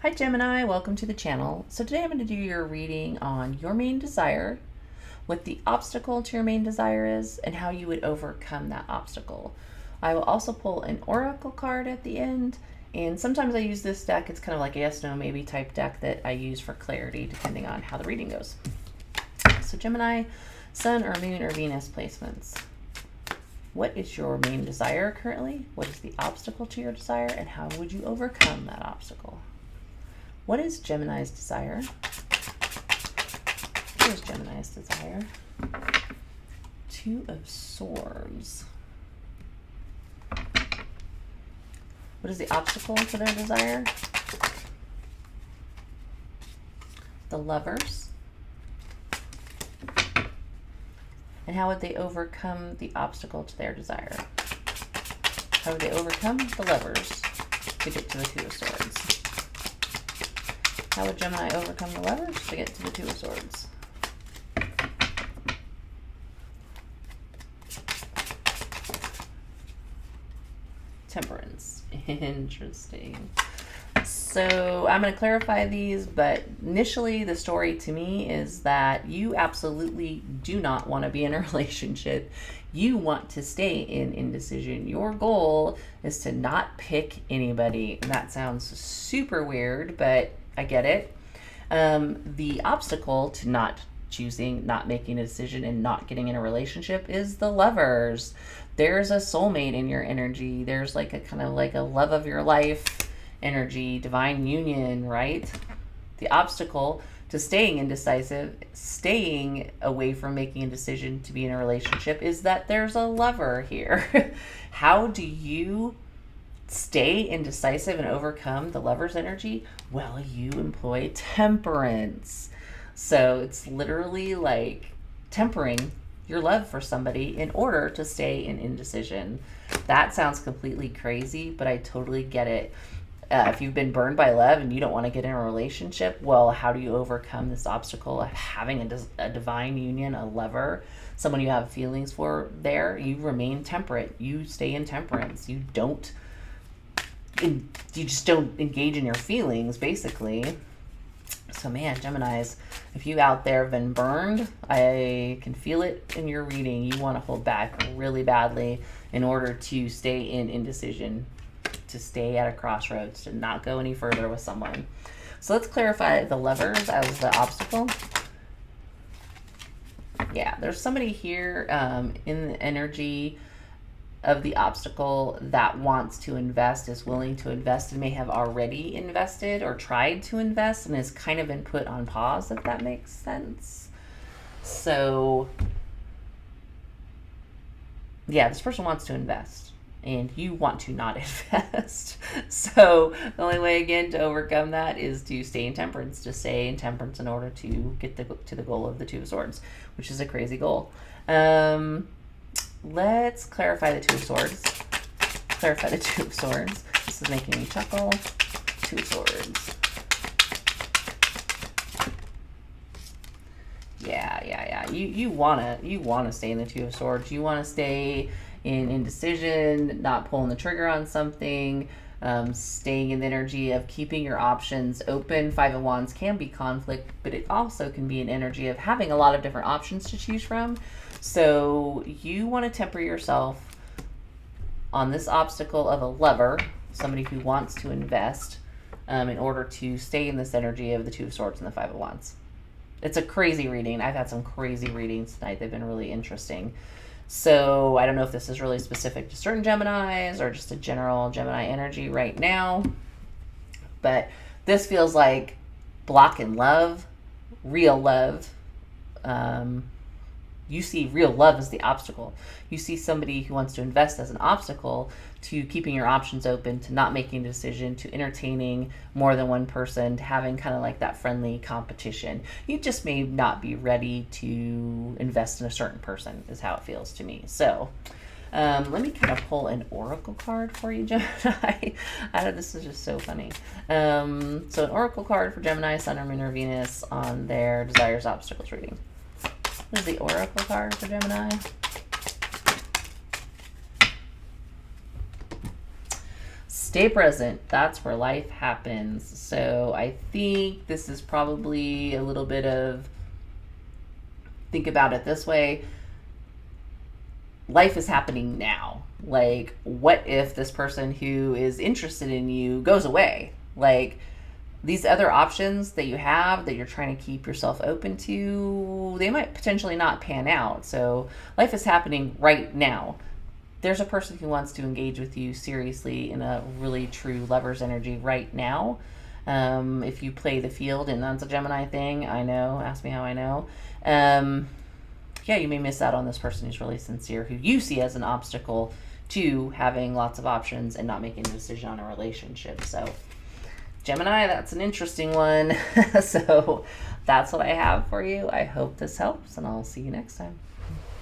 Hi Gemini, welcome to the channel. So today I'm going to do your reading on your main desire, what the obstacle to your main desire is, and how you would overcome that obstacle. I will also pull an oracle card at the end, and sometimes I use this deck. It's kind of like a yes, no, maybe type deck that I use for clarity depending on how the reading goes. So Gemini, Sun or Moon or Venus placements. What is your main desire currently? What is the obstacle to your desire, and how would you overcome that obstacle? What is Gemini's desire? What is Gemini's desire? Two of Swords. What is the obstacle to their desire? The Lovers. And how would they overcome the obstacle to their desire? How would they overcome the Lovers to get to the Two of Swords? How would Gemini overcome the Lovers to get to the Two of Swords? Temperance. Interesting. So I'm going to clarify these, but initially the story to me is that you absolutely do not want to be in a relationship. You want to stay in indecision. Your goal is to not pick anybody. And that sounds super weird, but I get it. The obstacle to not choosing, not making a decision, and not getting in a relationship is the Lovers. There's a soulmate in your energy. There's like a kind of like a love of your life energy, divine union, right? The obstacle to staying indecisive, staying away from making a decision to be in a relationship is that there's a lover here. How do you stay indecisive and overcome the Lover's energy? Well, you employ temperance. So it's literally like tempering your love for somebody in order to stay in indecision. That sounds completely crazy, but I totally get it. If you've been burned by love and you don't want to get in a relationship, well, how do you overcome this obstacle of having a divine union, a lover, someone you have feelings for there? You remain temperate. You stay in temperance. You just don't engage in your feelings, basically. So man, Geminis, if you out there have been burned, I can feel it in your reading. You want to hold back really badly in order to stay in indecision, to stay at a crossroads, to not go any further with someone. So let's clarify the Lovers as the obstacle. Yeah, there's somebody here in the energy of the obstacle that wants to invest, is willing to invest, and may have already invested or tried to invest and has kind of been put on pause, if that makes sense. So yeah, this person wants to invest and you want to not invest. So the only way, again, to overcome that is to stay in temperance, to stay in temperance in order to get to the goal of the Two of Swords, which is a crazy goal. Let's clarify the Two of Swords. Clarify the Two of Swords. This is making me chuckle. Two of Swords. Yeah. You wanna stay in the Two of Swords. You wanna stay in indecision, not pulling the trigger on something, staying in the energy of keeping your options open. Five of Wands can be conflict, but it also can be an energy of having a lot of different options to choose from. So you want to temper yourself on this obstacle of a lover, somebody who wants to invest, in order to stay in this energy of the Two of Swords and the Five of Wands. It's a crazy reading. I've had some crazy readings tonight. They've been really interesting. So I don't know if this is really specific to certain Geminis or just a general Gemini energy right now, but this feels like blocking love, real love. You see real love as the obstacle. You see somebody who wants to invest as an obstacle to keeping your options open, to not making a decision, to entertaining more than one person, to having kind of like that friendly competition. You just may not be ready to invest in a certain person, is how it feels to me. So let me kind of pull an oracle card for you, Gemini. This is just so funny. So an oracle card for Gemini, Sun or Moon or Venus on their desires, obstacles reading. What is the oracle card for Gemini? Stay present. That's where life happens. So I think this is probably a little bit of, think about it this way. Life is happening now. Like, what if this person who is interested in you goes away? Like, these other options that you have that you're trying to keep yourself open to, they might potentially not pan out. So life is happening right now. There's a person who wants to engage with you seriously in a really true lover's energy right now. If you play the field and that's a Gemini thing, I know, ask me how I know. Yeah, you may miss out on this person who's really sincere, who you see as an obstacle to having lots of options and not making a decision on a relationship. So Gemini, that's an interesting one. So that's what I have for you. I hope this helps, and I'll see you next time.